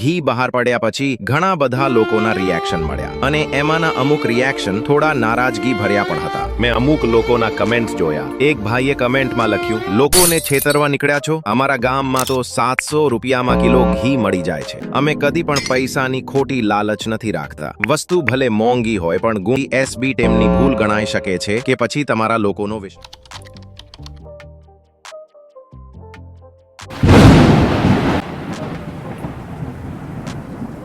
ઘી બહાર પડ્યા પછી ઘણા બધા લોકોના રિએક્શન મળ્યા અને એમાંના અમુક રિએક્શન થોડા નારાજગી ભર્યા પણ હતા। મેં અમુક લોકોના કમેન્ટ્સ જોયા। એક ભાઈએ કમેન્ટમાં લખ્યું, લોકોને છેતરવા નીકળ્યા છો? અમારા ગામમાં તો 700 રૂપિયામાં કિલો ઘી મળી જાય છે। અમે કદી પણ પૈસાની ખોટી લાલચ નથી રાખતા। વસ્તુ ભલે મોંઘી હોય પણ ગુણ એસબી ટીમની ભૂલ ગણાઈ શકે છે કે પછી તમારા લોકોનો વિશ્વાસ।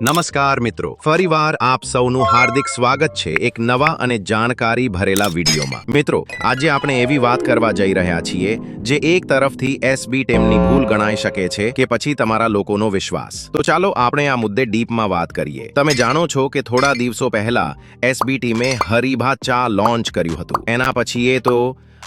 નમસ્કાર મિત્રો, ફરીવાર આપ સૌનું હાર્દિક સ્વાગત છે એક નવા અને જાણકારી ભરેલા વિડીયોમાં। મિત્રો, આજે આપણે એવી વાત કરવા જઈ રહ્યા છીએ જે એક તરફથી એસબી ટીમની ભૂલ ગણાઈ શકે છે કે પછી તમારા લોકોનો વિશ્વાસ। તો ચાલો આપણે આ મુદ્દે ડીપમાં વાત કરીએ। તમે જાણો છો કે થોડા દિવસો પહેલા એસબી ટીમે હરીભા ચા લોન્ચ કર્યું હતું। એના પછી એ તો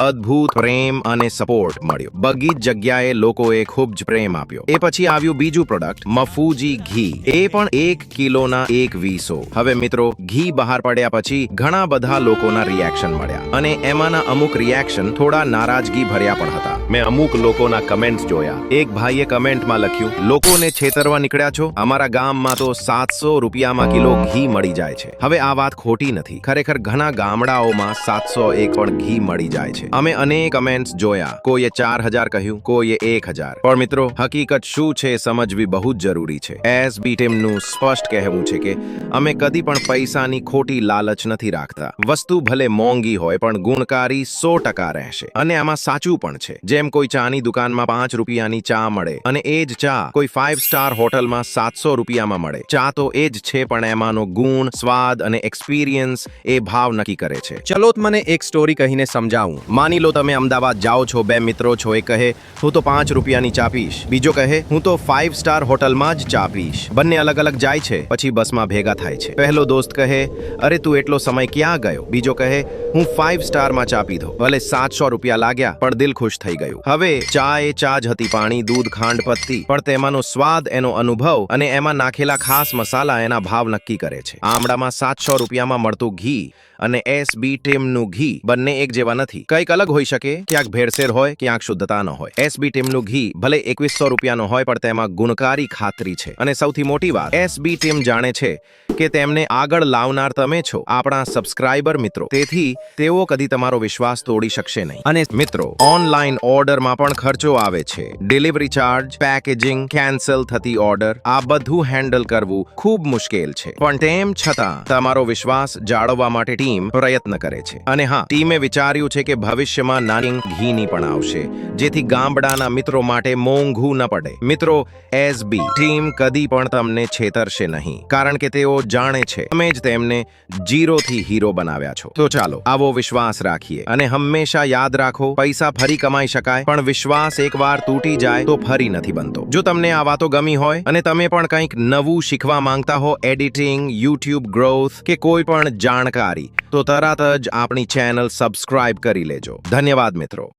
અદ્ભુત પ્રેમ અને સપોર્ટ મળ્યો। બધી જ જગ્યાએ લોકોએ ખૂબ જ પ્રેમ આપ્યો। એ પછી આવ્યું બીજું પ્રોડક્ટ મફુજી ઘી, એ પણ 1 કિલોના 120। હવે મિત્રો, ઘી બહાર પડ્યા પછી ઘણા બધા લોકોના રિએક્શન મળ્યા અને એમાંના અમુક રિએક્શન થોડા નારાજગી ભર્યા પણ હતા। મેં અમુક લોકોના કમેન્ટ્સ જોયા। એક ભાઈએ કમેન્ટમાં લખ્યું, લોકોને છેતરવા નીકળ્યા છો? અમારા ગામમાં તો 700 રૂપિયામાં કિલો ઘી મળી જાય છે। હવે આ વાત ખોટી નથી, ખરેખર ઘણા ગામડાઓમાં 701 પણ ઘી મળી જાય છે। અમે અનેક કમેન્ટ્સ જોયા, કોઈએ 4000 કહ્યું, કોઈએ 1000। પણ મિત્રો, હકીકત શું છે સમજવી બહુ જ જરૂરી છે। એસબી ટીમનું સ્પષ્ટ કહેવું છે કે અમે કદી પણ પૈસાની ખોટી લાલચ નથી રાખતા। વસ્તુ ભલે મોંઘી હોય પણ ગુણકારી 100% રહેશે અને આમાં સાચું પણ છે। જેમ કોઈ ચાની દુકાનમાં 5 રૂપિયાની ચા મળે અને એ જ ચા કોઈ 5 સ્ટાર હોટલમાં 700 રૂપિયામાં મળે। ચા તો એ જ છે પણ એમાંનો ગુણ, સ્વાદ અને એક્સપિરિયન્સ એ ભાવ નક્કી કરે છે। ચલો મને એક સ્ટોરી કહીને સમજાવું। માની લો તમે અમદાવાદ જાઓ છો, બે મિત્રો છો, એક કહે હું તો 5 રૂપિયાની ચા પીશ, બીજો કહે હું તો 5 સ્ટાર હોટલમાં જ ચા પીશ। બંને અલગ અલગ જાય છે, પછી બસમાં ભેગા થાય છે। પહેલો દોસ્ત કહે, અરે તું એટલો સમય ક્યાં ગયો? બીજો કહે, હું 5 સ્ટારમાં ચા પીધો, ભલે 700 રૂપિયા લાગ્યા પણ દિલ ખુશ થઈ ગયું। હવે ચા એ ચા જ હતી, પાણી, દૂધ, ખાંડ, પત્તી, પણ તેમાંનો સ્વાદ, એનો અનુભવ અને એમાં નાખેલા ખાસ મસાલા એના ભાવ નક્કી કરે છે। આમડામાં 700 રૂપિયામાં મળતું ઘી અને એસબી ટીમનું ઘી બંને એક જેવા નથી। કંઈક અલગ હોઈ શકે, ક્યાંક ભેળસેળ હોય, ક્યાંક શુદ્ધતા ન હોય। એસબી ટીમનું ઘી ભલે 2100 રૂપિયાનો હોય પણ તેમાં ગુણકારી ખાતરી છે અને સૌથી મોટી વાત, એસબી ટીમ જાણે છે કે તેમને આગળ લાવનાર તમે છો, આપણા સબસ્ક્રાઇબર મિત્રો, તેથી તેઓ કદી તમારો વિશ્વાસ તોડી શકશે નહીં। અને મિત્રો, ઓનલાઈન ઓર્ડરમાં પણ ખર્ચો આવે છે, ડિલિવરી ચાર્જ, પેકેજિંગ, કેન્સલ થતી ઓર્ડર, આ બધું હેન્ડલ કરવું ખૂબ મુશ્કેલ છે। પણ તેમ છતાં તમારો વિશ્વાસ જાળવવા માટે ટીમ પ્રયત્ન કરે છે। અને હા, ટીમે વિચાર્યું છે કે ભવિષ્યમાં નાની ઘીની પણ આવશે, જેથી ગામડાના મિત્રો માટે મોંઘું ન પડે। મિત્રો, એસબી ટીમ કદી પણ તમને છેતરશે નહીં, કારણ કે તેઓ જાણે છે તમે જ તેમને 0 થી હીરો બનાવ્યા છો। તો ચાલો આવો વિશ્વાસ રાખીએ અને હંમેશા યાદ રાખો, પૈસા ફરી કમાઈ શકાય પણ વિશ્વાસ એકવાર તૂટી જાય તો ફરી નથી બનતો। જો તમને આ વાતો ગમી હોય અને તમે પણ કંઈક નવું શીખવા માંગતા હો, એડિટિંગ, યુટ્યુબ ગ્રોથ કે કોઈ પણ જાણકારી, તો તરત જ આપણી ચેનલ સબસ્ક્રાઇબ કરી લેજો। ધન્યવાદ મિત્રો।